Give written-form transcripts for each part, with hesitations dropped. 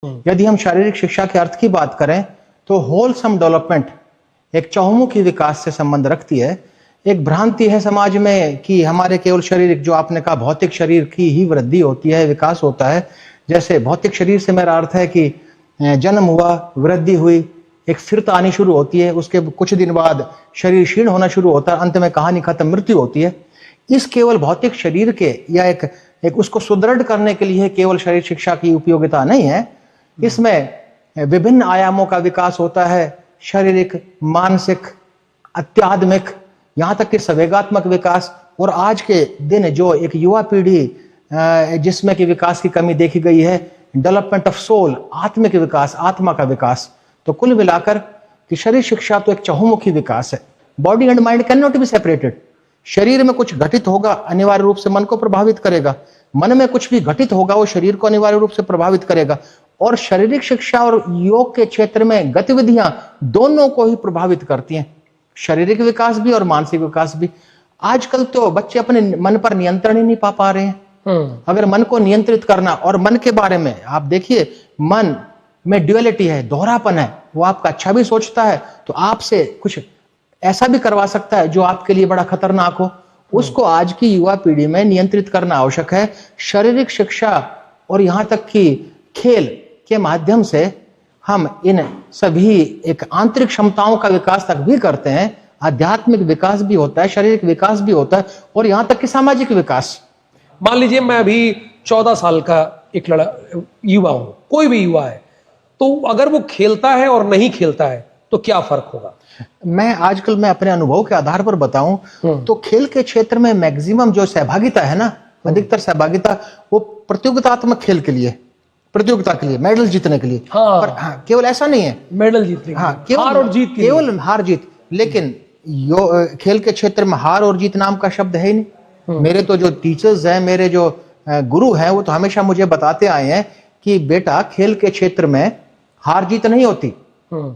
यदि हम शारीरिक शिक्षा के अर्थ की बात करें तो होलसम डेवलपमेंट एक चहुमुखी विकास से संबंध रखती है। एक भ्रांति है समाज में कि हमारे केवल शारीरिक, जो आपने कहा भौतिक शरीर की ही वृद्धि होती है, विकास होता है। जैसे भौतिक शरीर से मेरा अर्थ है कि जन्म हुआ, वृद्धि हुई, एक स्थिरता आनी शुरू होती है, उसके कुछ दिन बाद शरीर क्षीण होना शुरू होता है, अंत में कहानी खत्म, मृत्यु होती है। इस केवल भौतिक शरीर के या एक उसको सुदृढ़ करने के लिए केवल शरीर शिक्षा की उपयोगिता नहीं है। इसमें विभिन्न आयामों का विकास होता है, शारीरिक, मानसिक, अत्यात्मिक, यहाँ तक कि संवेगात्मक विकास। और आज के दिन जो एक युवा पीढ़ी जिसमें कि विकास की कमी देखी गई है, डेवलपमेंट ऑफ सोल, आत्मिक विकास, आत्मा का विकास। तो कुल मिलाकर कि शरीर शिक्षा तो एक चहुमुखी विकास है। Body and mind can not be separated. शरीर में कुछ घटित होगा, अनिवार्य रूप से मन को प्रभावित करेगा। मन में कुछ भी घटित होगा, वो शरीर को अनिवार्य रूप से प्रभावित करेगा। और शारीरिक शिक्षा और योग के क्षेत्र में गतिविधियां दोनों को ही प्रभावित करती हैं, शारीरिक विकास भी और मानसिक विकास भी। आजकल तो बच्चे अपने मन पर नियंत्रण ही नहीं पा रहे हैं। अगर मन को नियंत्रित करना, और मन के बारे में आप देखिए, मन में ड्युअलिटी है, दोहरापन है। वो आपका अच्छा भी सोचता है तो आपसे कुछ ऐसा भी करवा सकता है जो आपके लिए बड़ा खतरनाक हो। उसको आज की युवा पीढ़ी में नियंत्रित करना आवश्यक है। शारीरिक शिक्षा और यहाँ तक कि खेल के माध्यम से हम इन सभी एक आंतरिक क्षमताओं का विकास तक भी करते हैं। आध्यात्मिक विकास भी होता है, शारीरिक विकास भी होता है, और यहाँ तक कि सामाजिक विकास। मान लीजिए मैं अभी 14 साल का एक युवा हूं, कोई भी युवा है, तो अगर वो खेलता है और नहीं खेलता है तो क्या फर्क होगा? मैं अपने अनुभव के आधार पर बताऊं तो खेल के क्षेत्र में मैक्सिमम जो सहभागिता है ना, अधिकतर सहभागिता वो प्रतियोगितात्मक खेल के लिए, प्रतियोगिता के लिए, मेडल जीतने के लिए। हाँ। पर हाँ, केवल ऐसा नहीं है मेडल जीतने के लिए, हार और जीत के लिए। केवल हार जीत। लेकिन खेल के क्षेत्र में हार और जीत नाम का शब्द है ही नहीं। मेरे तो जो टीचर्स हैं, मेरे जो गुरु हैं, वो तो हमेशा मुझे बताते आए हैं कि बेटा, खेल के क्षेत्र में हार जीत नहीं होती,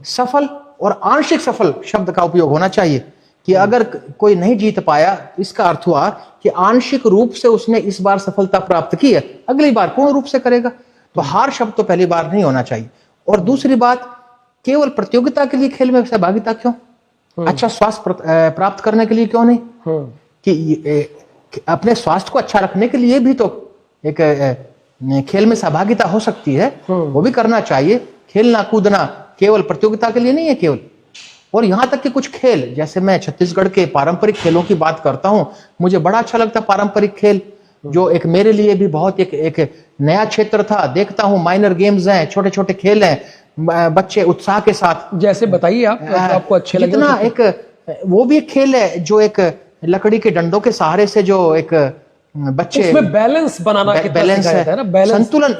सफल और आंशिक सफल शब्द का उपयोग होना चाहिए। कि अगर कोई नहीं जीत पाया, इसका अर्थ हुआ कि आंशिक रूप से उसने इस बार सफलता प्राप्त की है, अगली बार पूर्ण रूप से करेगा। तो हार शब्द तो पहली बार नहीं होना चाहिए। और दूसरी बात, केवल प्रतियोगिता के लिए खेल में सहभागिता क्यों? अच्छा स्वास्थ्य प्राप्त करने के लिए क्यों नहीं? कि अपने स्वास्थ्य को अच्छा रखने के लिए भी तो एक खेल में सहभागिता हो सकती है, वो भी करना चाहिए। खेलना कूदना केवल प्रतियोगिता के लिए नहीं है केवल। और यहां तक कि कुछ खेल, जैसे मैं छत्तीसगढ़ के पारंपरिक खेलों की बात करता हूं, मुझे बड़ा अच्छा लगता है पारंपरिक खेल, जो एक मेरे लिए भी बहुत एक नया क्षेत्र था। देखता हूं माइनर गेम्स हैं, छोटे छोटे खेल हैं, बच्चे उत्साह के साथ। जैसे बताइए आपको अच्छे लगे। जितना एक वो भी एक खेल है जो एक लकड़ी के डंडों के सहारे से जो एक बच्चे उसमें बैलेंस बनाना, बैलेंस है ना, बैलेंस, संतुलन।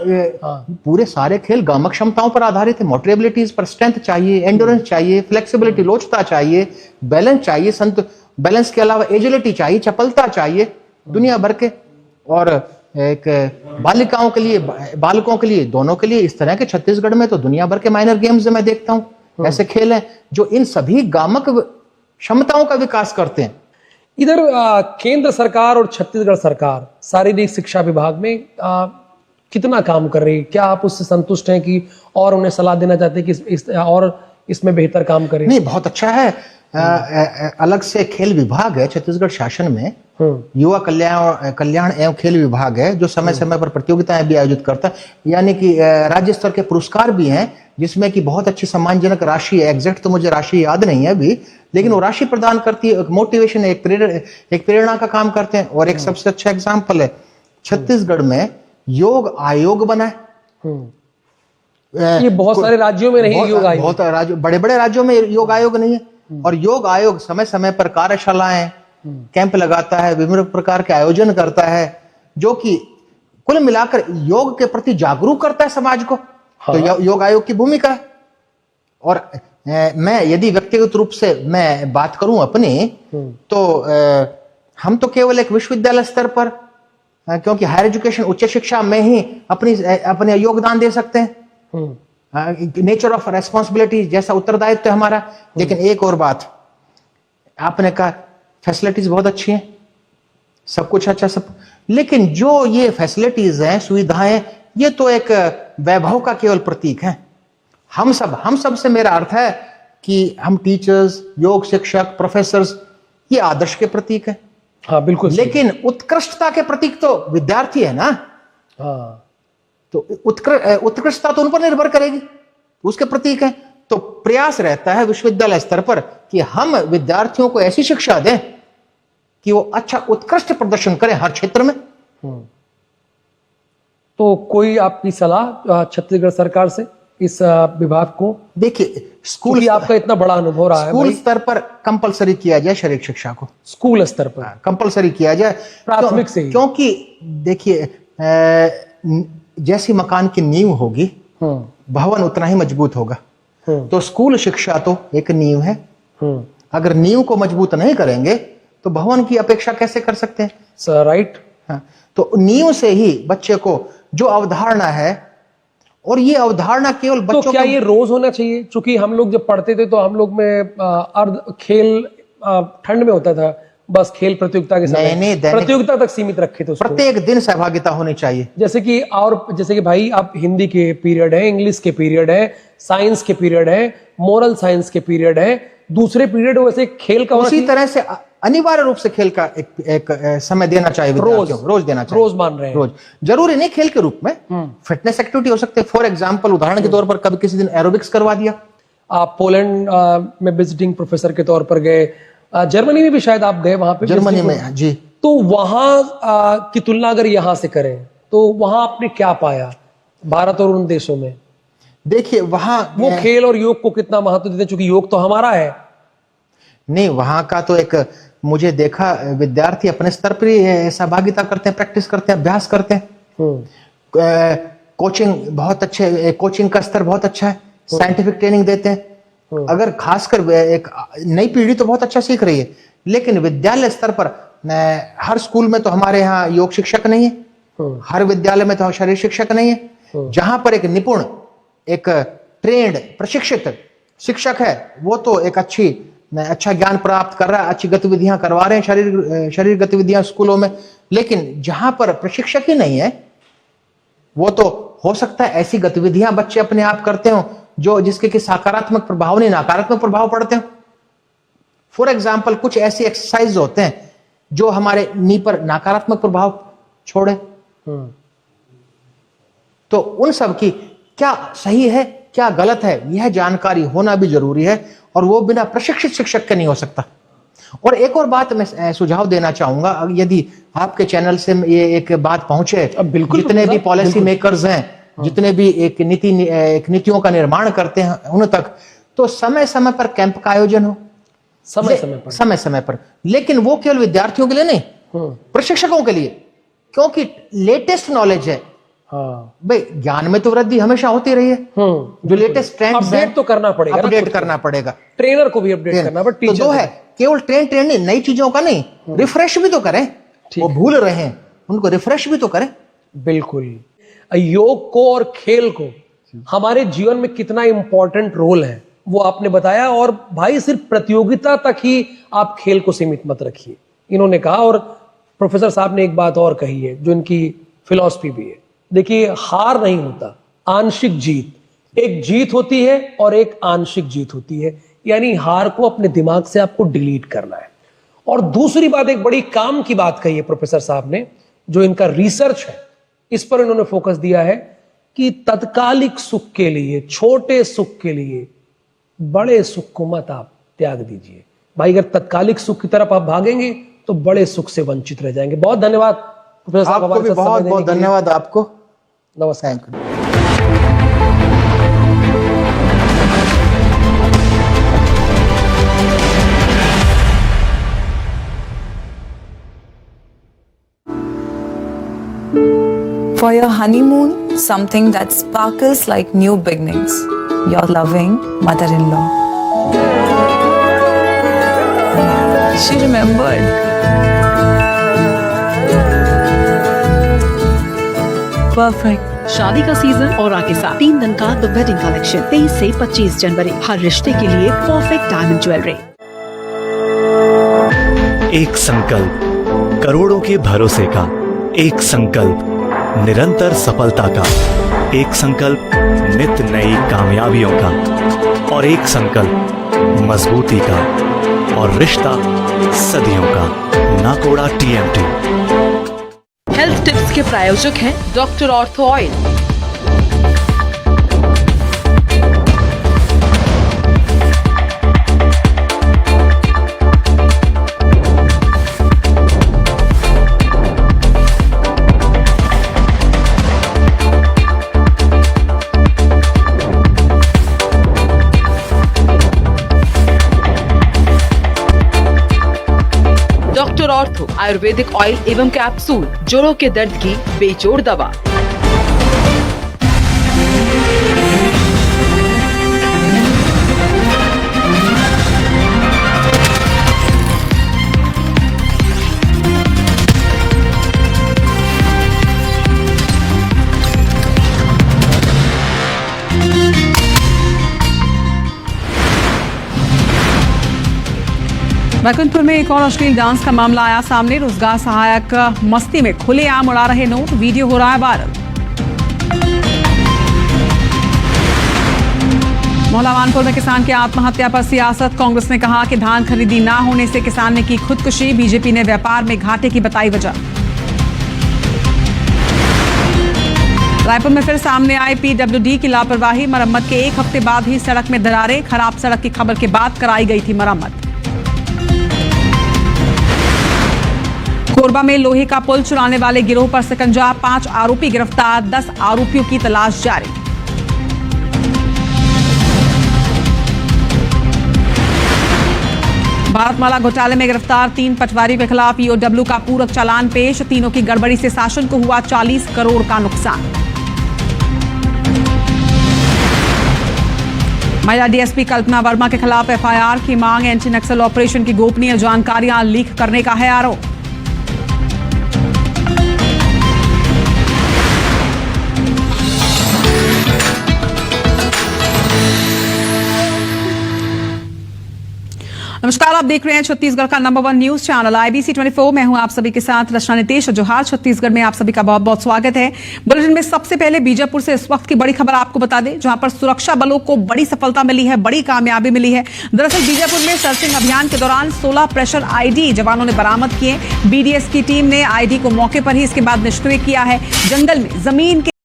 पूरे सारे खेल गामक क्षमताओं पर आधारित है। मोटर एबिलिटीज पर स्ट्रेंथ चाहिए, एंड्योरेंस चाहिए, फ्लेक्सिबिलिटी, लोचता चाहिए, बैलेंस चाहिए, बैलेंस के अलावा एजिलिटी चाहिए, चपलता चाहिए, दुनिया भर के। और एक बालिकाओं के लिए, बालकों के लिए, दोनों के लिए इस तरह के छत्तीसगढ़ में तो दुनिया भर के माइनर गेम्स मैं देखता हूं। ऐसे खेल हैं जो इन सभी गामक क्षमताओं का विकास करते हैं। इधर केंद्र सरकार और छत्तीसगढ़ सरकार शारीरिक शिक्षा विभाग में कितना काम कर रही है? क्या आप उससे संतुष्ट हैं कि और उन्हें सलाह देना चाहते हैं कि और इसमें बेहतर काम करें? नहीं, बहुत अच्छा है। अलग से खेल विभाग है छत्तीसगढ़ शासन में, युवा कल्याण एवं खेल विभाग है, जो समय समय पर प्रतियोगिताएं भी आयोजित करता है। यानी कि राज्य स्तर के पुरस्कार भी हैं, जिसमें कि बहुत अच्छी सम्मानजनक राशि, एग्जैक्ट तो मुझे राशि याद नहीं है अभी, लेकिन वो राशि प्रदान करती है, एक मोटिवेशन, एक प्रेरणा का काम करते हैं। और एक सबसे अच्छा एग्जाम्पल है, छत्तीसगढ़ में योग आयोग बना है। ये बहुत सारे राज्यों में नहीं, योग आयोग बहुत राज्यों, बड़े बड़े राज्यों में योग आयोग नहीं है। और योग आयोग समय समय पर कार्यशालाएं, कैंप लगाता है, विभिन्न प्रकार के आयोजन करता है, जो कि कुल मिलाकर योग के प्रति जागरूक करता है समाज को। हाँ। तो योग आयोग की भूमिका है। और मैं यदि व्यक्तिगत रूप से मैं बात करूं अपनी, तो हम तो केवल एक विश्वविद्यालय स्तर पर, क्योंकि हायर एजुकेशन, उच्च शिक्षा में ही अपने योगदान दे सकते हैं। नेचर ऑफ रेस्पॉन्सिबिलिटी जैसा उत्तरदायित्व है हमारा। लेकिन एक और बात, आपने कहा फैसिलिटीज बहुत अच्छी हैं, सब कुछ अच्छा, सब, लेकिन जो ये फैसिलिटीज हैं, सुविधाएं, ये तो एक वैभव का केवल प्रतीक है। हम सब से मेरा अर्थ है कि हम टीचर्स, योग शिक्षक, प्रोफेसर्स, ये आदर्श के प्रतीक है। हाँ बिल्कुल। लेकिन उत्कृष्टता के प्रतीक तो विद्यार्थी है ना। हाँ, तो उत्कृष्टता तो उन पर निर्भर करेगी, उसके प्रतीक है। तो प्रयास रहता है विश्वविद्यालय स्तर पर कि हम विद्यार्थियों को ऐसी शिक्षा दें कि वो अच्छा उत्कृष्ट प्रदर्शन करें हर क्षेत्र में। तो कोई आपकी सलाह छत्तीसगढ़ सरकार से इस विभाग को? देखिए, स्कूल क्योंकि आपका इतना बड़ा अनुभव रहा है, स्कूल स्तर पर कंपलसरी किया जाए शारीरिक शिक्षा को, स्कूल स्तर पर कंपलसरी किया जाए प्राथमिक से ही। क्योंकि देखिए, जैसी मकान की नींव होगी भवन उतना ही मजबूत होगा। तो स्कूल शिक्षा तो एक नींव है। अगर नींव को मजबूत नहीं करेंगे तो भवन की अपेक्षा कैसे कर सकते हैं? Sir right. हाँ, तो नींव से ही बच्चे को जो अवधारणा है, और ये अवधारणा केवल बच्चों तो क्या ये रोज होना चाहिए? क्योंकि हम लोग जब पढ़ते थे तो हम लोग में अर्ध खेल ठंड में होता था, बस खेल प्रतियोगिता के समय नहीं, प्रतियोगिता तक सीमित रखे थे उसको। प्रत्येक दिन सहभागिता होनी चाहिए। जैसे कि भाई आप हिंदी के पीरियड है, इंग्लिश के पीरियड है, साइंस के पीरियड है, मोरल साइंस के पीरियड है, दूसरे पीरियड वैसे खेल का उसी तरह से अनिवार्य रूप से खेल का एक समय देना चाहिए विद्यार्थियों को, रोज देना चाहिए। रोज मान रहे हैं? रोज जरूरी नहीं खेल के रूप में, फिटनेस एक्टिविटी हो सकते हैं। फॉर एग्जांपल, उदाहरण के तौर पर कभी किसी दिन एरोबिक्स करवा दिया। आप पोलैंड में विजिटिंग प्रोफेसर के तौर पर गए, जर्मनी में भी शायद आप गए, वहां पे जर्मनी में जी। तो वहां की तुलना अगर यहां से करें तो वहां आपने क्या पाया भारत और उन देशों में? देखिए, वहां वो खेल और योग को कितना महत्व देते हैं, क्योंकि योग तो हमारा है। नहीं, वहां का तो एक मुझे देखा, विद्यार्थी अपने स्तर पर ही सहभागिता करते हैं, प्रैक्टिस करते हैं, अभ्यास करते हैं। कोचिंग बहुत अच्छे, कोचिंग का स्तर बहुत अच्छा है, साइंटिफिक ट्रेनिंग देते हैं। अगर खासकर एक नई पीढ़ी तो बहुत अच्छा सीख रही है, लेकिन विद्यालय स्तर पर हर स्कूल में तो हमारे यहाँ योग शिक्षक नहीं है, हर विद्यालय में तो शारीरिक शिक्षक नहीं है। जहां पर एक निपुण, एक ट्रेंड, प्रशिक्षित शिक्षक है, वो तो एक अच्छा ज्ञान प्राप्त कर रहा है, अच्छी गतिविधियां करवा रहे हैं, शारीरिक गतिविधियां स्कूलों में। लेकिन जहां पर प्रशिक्षक ही नहीं है, वो तो हो सकता है ऐसी गतिविधियां बच्चे अपने आप करते हो जिसके कि सकारात्मक प्रभाव नहीं, नकारात्मक प्रभाव पड़ते हो। फॉर एग्जाम्पल, कुछ ऐसी एक्सरसाइज होते हैं जो हमारे नी पर नकारात्मक प्रभाव छोड़े। तो उन सब की क्या सही है, क्या गलत है, यह जानकारी होना भी जरूरी है, और वो बिना प्रशिक्षित शिक्षक के नहीं हो सकता। और एक और बात मैं सुझाव देना चाहूंगा, यदि आपके चैनल से ये एक बात पहुंचे, जितने भी पॉलिसी मेकर्स हैं, जितने भी एक नीतियों का निर्माण करते हैं उन तक, तो समय समय पर कैंप का आयोजन हो, समय समय पर। लेकिन वो केवल विद्यार्थियों के लिए नहीं, प्रशिक्षकों के लिए, क्योंकि लेटेस्ट नॉलेज है। भाई, ज्ञान में तो वृद्धि हमेशा होती रही है, जो लेटेस्ट ट्रेंड्स हैं तो करना पड़ेगा, अपडेट करना पड़ेगा, ट्रेनर को भी अपडेट करना पड़ेगा। तो दो है, केवल ट्रेंड नहीं, नई चीजों का नहीं, रिफ्रेश भी तो करें। वो भूल रहे हैं, उनको रिफ्रेश भी तो करें। बिल्कुल। योग को और खेल को हमारे जीवन में कितना इंपॉर्टेंट रोल है वो आपने बताया। और भाई, सिर्फ प्रतियोगिता तक ही आप खेल को सीमित मत रखिए, इन्होंने कहा। और प्रोफेसर साहब ने एक बात और कही है जो इनकी फिलॉसफी भी है। देखिए, हार नहीं होता, आंशिक जीत। एक जीत होती है और एक आंशिक जीत होती है, यानी हार को अपने दिमाग से आपको डिलीट करना है। और दूसरी बात, एक बड़ी काम की बात कही है प्रोफेसर साहब ने, जो इनका रिसर्च है, इस पर इन्होंने फोकस दिया है कि तत्कालिक सुख के लिए, छोटे सुख के लिए बड़े सुख को मत आप त्याग दीजिए। भाई, अगर तत्कालिक सुख की तरफ आप भागेंगे तो बड़े सुख से वंचित रह जाएंगे। बहुत धन्यवाद प्रोफेसर साहब, आपको भी बहुत बहुत धन्यवाद। आपको नमस्कार। For your honeymoon, something that sparkles like new beginnings. Your loving mother-in-law. She remembered. Perfect. शादी का सीजन और आगे साथ 3 दिन का द वेडिंग कलेक्शन 23 से 25 जनवरी। हर रिश्ते के लिए परफेक्ट डायमंड ज्वेलरी। एक संकल्प, करोड़ों के भरोसे का एक संकल्प, निरंतर सफलता का, एक संकल्प नित नई कामयाबियों का, और एक संकल्प मजबूती का, और रिश्ता सदियों का। नाकोड़ा TMT। हेल्थ टिप्स के प्रायोजक हैं doctor ortho oil. Doctor ortho Ayurvedic oil एवं कैप्सूल, जोड़ों के दर्द की बेजोड़ दवा। बैकुंठपुर में एक और अश्लील डांस का मामला आया सामने। रोजगार सहायक मस्ती में खुलेआम उड़ा रहे नोट, वीडियो हो रहा है वायरल। मौलावानपुर में किसान की आत्महत्या पर सियासत। कांग्रेस ने कहा कि धान खरीदी ना होने से किसान ने की खुदकुशी। बीजेपी ने व्यापार में घाटे की बताई वजह। रायपुर में फिर सामने आई PWD की लापरवाही। मरम्मत के एक हफ्ते बाद ही सड़क में दरारें। खराब सड़क की खबर के बाद कराई गई थी मरम्मत। कोरबा में लोहे का पुल चुराने वाले गिरोह पर शिकंजा। 5 आरोपी गिरफ्तार, 10 आरोपियों की तलाश जारी। भारतमाला घोटाले में गिरफ्तार 3 पटवारी के खिलाफ EOW का पूरक चालान पेश। तीनों की गड़बड़ी से शासन को हुआ 40 करोड़ का नुकसान। महिला DSP कल्पना वर्मा के खिलाफ FIR की मांग। एंटी नक्सल ऑपरेशन की गोपनीय जानकारियां लीक करने का है आरोप। नमस्कार, आप देख रहे हैं छत्तीसगढ़ का नंबर 1 न्यूज चैनल IBC 24। मैं हूं आप सभी के साथ रचना नितेश। जोहार छत्तीसगढ़ में आप सभी का बहुत बहुत स्वागत है। बुलेटिन में सबसे पहले बीजापुर से इस वक्त की बड़ी खबर आपको बता दें, जहां पर सुरक्षा बलों को बड़ी सफलता मिली है, बड़ी कामयाबी मिली है। दरअसल बीजापुर में सर्चिंग अभियान के दौरान 16 प्रेशर ID जवानों ने बरामद किए। BDS की टीम ने ID को मौके पर ही इसके बाद निष्क्रिय किया है। जंगल में जमीन के